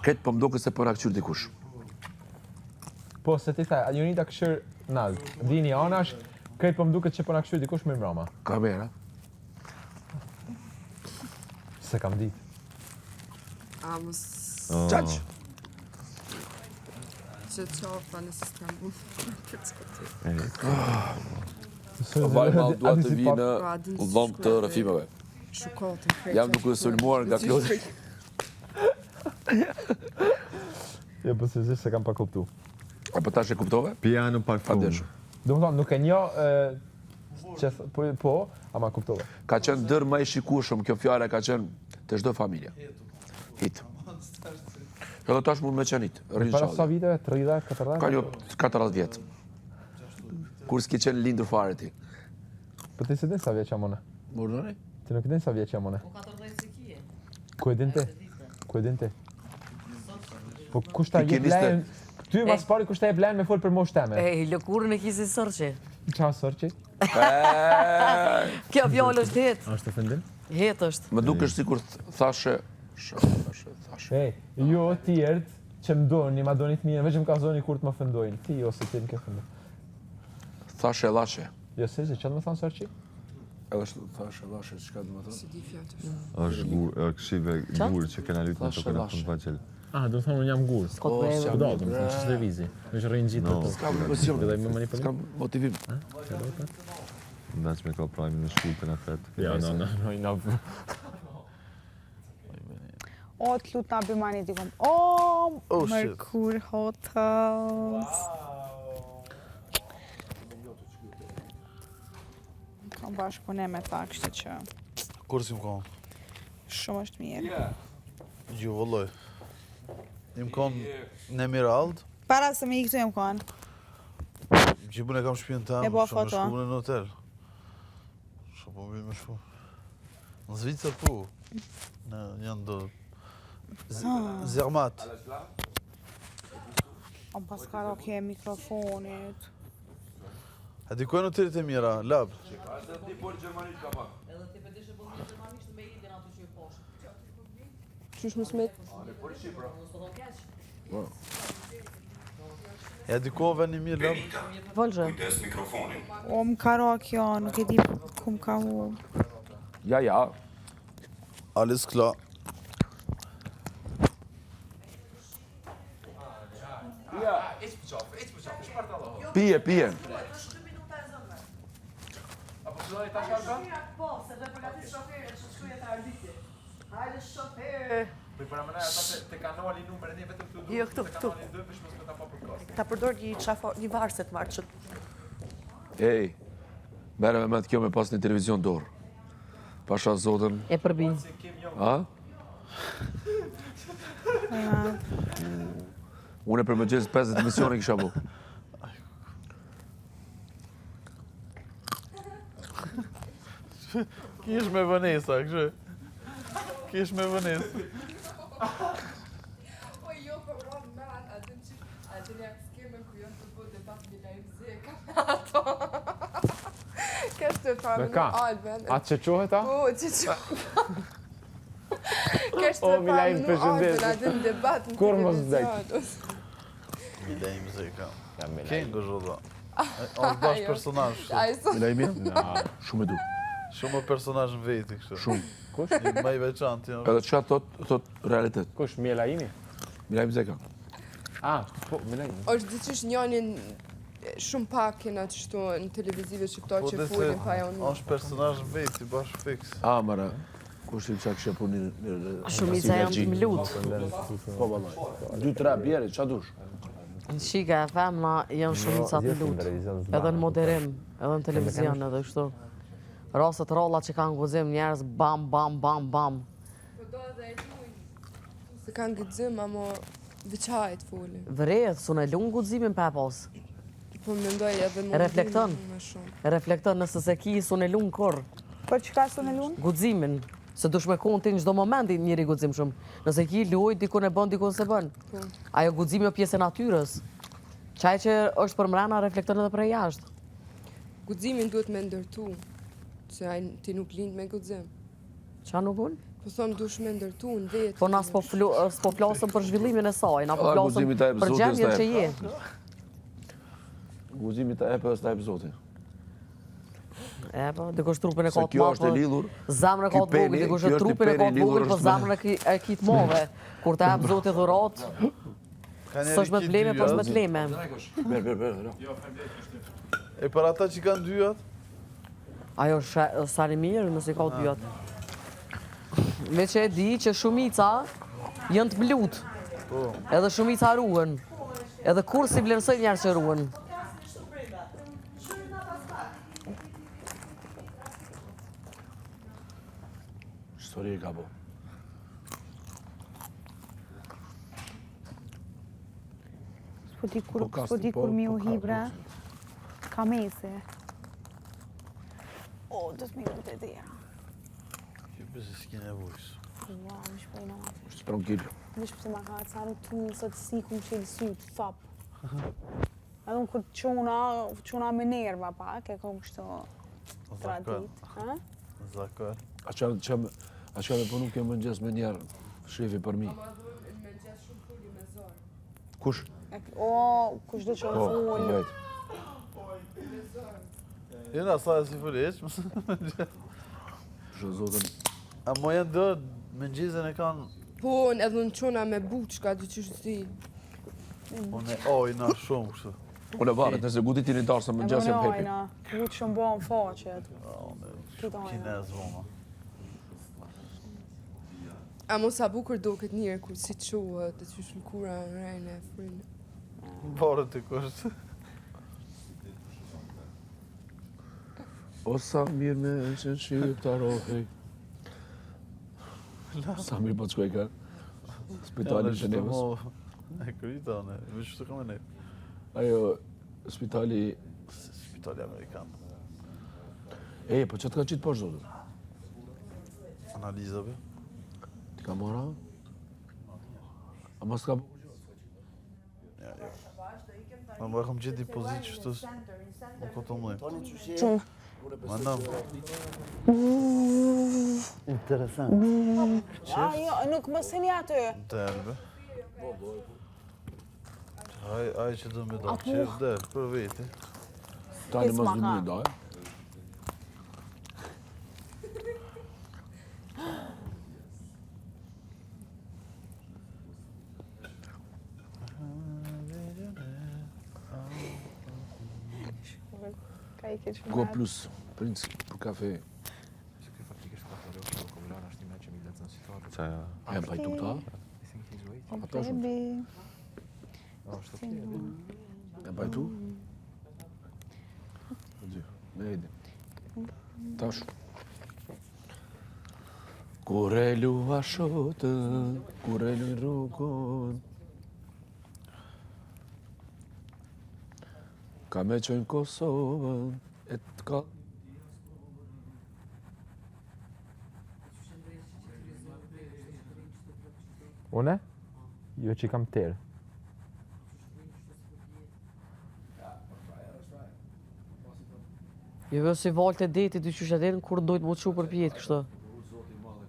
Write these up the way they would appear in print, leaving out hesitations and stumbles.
Këtë po mdo këse po na këqyr dikush. Po, se ti thaj, ju një ta këshir nalt. Dini anash, këtë po mduket që po na këshir dikush me mrama. Kamera. Se kam dit. A mos Qaq. që qofa nëse s'kam bu. Vaj ma dua të vi në dhom të rëfimeve. Shukotën krejtë. Jam duke sulmuar nga klodi. Jo, po se se kam pa kuptu. Apo tash e kuptove? Piano parfum. Fadesh. Do më thonë, nuk e njo, po, ama kuptove. Ka qenë dër më i shikueshëm, kjo fjala ka qenë të çdo familje. Hit. Edhe tash mund me qenë hit. Para sa viteve, 30, 40? Ka një 40 vjet. Kur s'ki qenë lindur fare ti. Po ti se din sa vjeç jam unë? Mordoni? Ti nuk e din sa vjeç jam unë? Po 14 se kije. Ku e din ti? Ku e din ti? Po kush ta Ti jep ke lejën? Ty mas pari kush ta jep lejën me fol për moshë teme? Ej, lëkurën e kisi sërqi. Qa sërqi? Kjo fjallë është het. A është ofendim? Het është. Më dukesh sikur thashe. Ej, jo tjerët që më doni, ma doni të mirë, veç më ka zoni kur të më ofendojnë. Ti ose ti më ke ofendu. Thashe lashe. Jo se që të më thonë sërqi? Edhe thashe lashe, çka do të thonë? Si di fjallë. Është gur, këshive gur që kena lytë në tokën e fund vaqel. Ah, do të thonë unë jam gur. Kot me s'jam evo. Do, do më thonë që është revizi. Veç rrinë gjitë të S'kam emocion. Dhe më manipulim? S'kam motivim. Ndaç me ka prajmë në shkullën e fetë. Jo, no. O, të lutë nga bimani t'i kom. O, Merkur Hotels. Kam bashkëpune me ta, kështë që Kur si më konë? shumë është mirë. Jo, vëlloj. Im konë në Emerald, Para se me i këtu jem konë. që bune kam shpinë tam, E bo shumë me foto. shku në hotel. Shumë po mirë me shku. Në Zvicër po, në janë do... Zermat. O, pas karaoke mikrofonit. A di kojnë hotelit e mira, lab? Edhe ti përdishe po një gjermanisht me idin aty që i poshë. Qysh më smet? Ja di kove një mirë, lab? Volxhe. O, më karaoke, jo, nuk e di ku më ka hu. Ja. Alles klar. Pije. Po, se dhe përgatit shoferë që shkuje të arditje. Hajde shoferë. Po i paramendoj ata te kanali numër 1 vetëm këtu. Jo, këtu. Kanali 2 për shkak të ta pa podcast. Ta përdor një varse të marrë që Ej. Merre me kjo me pas një televizion dorë. Pasha zotën. e përbin. A? Unë për mëngjes 50 emisione kisha bu. Kish me Vanessa, kështu. Kish me Vanessa. Po jo, po rrëm me atë një skeme ku janë të bëjë debat me lajmë zeka ato. Kështë të famë në Alben. A që qohet ta? Po, që që... Kështë O, të Milajm, famë në përshëndet. Alben atë në debat në Kur mos televizion. Milej muzika. Ja, me Kengo zhoda. Është bash personazh. kështu. Ai so. Milaj mirë? Shumë e du. Shumë personazh në veti kështu. Shumë. Kush? Një më i veçantë. jo. Edhe çka thot realitet. Kush, Mjela imi? Milaj Mzeka. Ah, po, Mjela imi. Është diçish njonin shumë pak kena të shtu në televizive shqiptar Po që dhe se folin pa janë. është personazh në veti, bash fiks. Mara. Kush i çka kisha punë në Shumica janë të mlut. Po vallaj. 2-3 bjerë, ç'a dush? Shika, femna janë shumica të lut. Edhe në moderim, edhe në televizion, edhe kështu. Rastet rolla që kanë guxim njerëz bam. Po do edhe e luajnë. Se kanë gëzim, ama veçajt folin. Vërejt, sunë e lunë guximin pa pas. Po mendoj edhe më Reflekton. më shumë. Reflekton nëse se ki sunë e lunë kur. Për që ka së në lunë? Guximin. Se dush me konë ti në çdo moment njëri guxim shumë. Nëse ki luaj, dikun e bën, dikun se bën. Ajo guximi o pjesë e natyrës. Qaj që është për mrena reflekton edhe për e jashtë. Guximin duhet me ndërtu. Se ti nuk lind me guxim. Qa nuk unë? Po thonë dush me ndërtu në vetë. Po na s'po flasëm për zhvillimin e saj, na po A, flasëm guzimi ta e për zotit, gjendjen s'ta që e. je. Guzimi ta epë s'ta epë zoti. E po, dikush trupin e Se ka të kjo madh, është e lidhur. zemrën e ka të peni, vogël, dikush kjo është trupin e peni ka të lidhur vogël, po është me- zemrën e ki të madhe. Kur të jap Zoti dhurat, s'është me bleme, po është me të leme. Berë. E për ata që kanë dyat, Ajo sani mirë nëse ka dyat. Veç e di që shumica janë të blut. Edhe shumica ruhen. Edhe kur si vlerësoj njerë që ruhen. Histori e ka bo. S'po di kur mi u hibra. Ka mese. O, do të mi këtë e dira. që pëse s'ki nevojës. Ja, më shpoj në atë. Është tranquil. Vish pëse ma ka të saru të unë sot si ku më qelë sytë, thap. Edhe unë kur quna me nerva pak, e kom kështu tradit. Zakar. A që me punu kjo mëngjes me njerë shefi për mi. Ma dhënë me gjesë shumë fulli me zorë. Kush? O, kush do që Po, full. njëjtë. Me zorë. Jena sa e si fëriq, Shë zotën. a mo janë do me gjizën e kanë, Po, edhe në qona me buçka, dy që shti. unë e ojna shumë kështu. Unë e varet, nëse guti ti një tarë se mëngjes e pepi. Ajna, lutë shumë bo në faqet. Unë Kujtojna. kinez voma. A mos a bukur do këtë njërë, kur si qohët, të që shlullkura në rejnë e frinë. Barë të kështë. O sa mirë me që shqip të arohej. Sa mirë po të shkoj ka. Spitali që nevës. E kryta, ne, me që të kam e ne. Ajo, spitali... Spitali Amerikan. E, po që të ka qitë poshtë zotën? Analizave. Ti ka mora? A mos ka... Ja, jo. Ma më kam gjithë depozit që të më këto mëjë. Qumë. Ma nam. A, jo, nuk më seni atë. Të elbe. Aj që do me do, që është del, për veti. Tani mos Pisma dhimi ka. daj. Ka i keqë Go plus, princ, për kafe. Qaja. A jam pajtu këta? Ato shumë. Jam pajtu? Ne edi. Tash. Kur e lua shotën, kur e luj rrugën, ka me qojnë Kosovën, e të ka... Une? Jo që i kam tërë. Jo si valte deti, dy qyshe detin, kur dojtë mu të shu për pjetë kështë.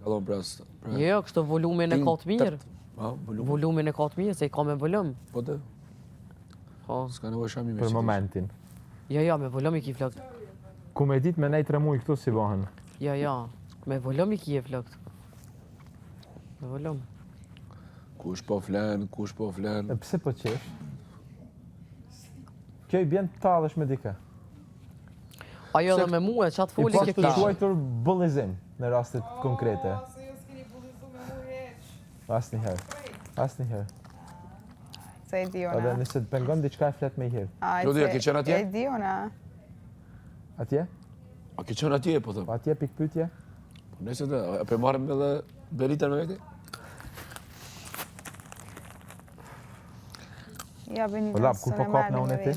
Kalon për asë. Jo, kështë volumin e ka të mirë. Ha, volum. Volumin e ka të mirë, se i ka me volum. Po të, Po. s'ka nevoj shami me Për qiti. momentin. Jo, me volum i ki flokët. Ku me dit me nej 3 muj këtu si bëhen. Jo, me volum i ki e flokët. Me volum. Kush po flen, kush po flen. E pse po qesh? Kjo i bjen të talësh me dike. Ajo edhe me mua, qatë I foli pas ke të kishë. quajtur bullizim në rastet konkrete. Se jo s'keni bullizu me mu heq. Asnjëherë. Asnjëherë. Se e di Edhe ona. nëse të pengon diçka e flet me i herë. Lodhja, ke qenë atje? E di ona. Atje? A ke qenë atje, po thëm? Po atje pikë pyetje? Po nëse dhe, a pe marrim edhe Beritën me veti? Ja, bëni Po lap, kur po kap në unë e ti?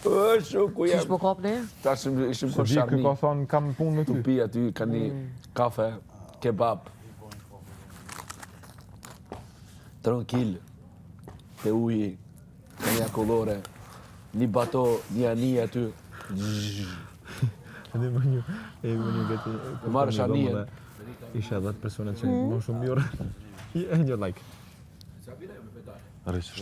Shu, ku Qish jem? po kap ne? Ta ishim Se për di kë sharmi. ka thonë kam punë me Tu ty. pi aty, ka një kafe, kebab. Tranquil, te uji, ka një kolore, një bato, një ani aty. Edhe më një gati. E marrësh anijen, Ishe 10 persone që më shumë mirë. And you're like, Rrisht.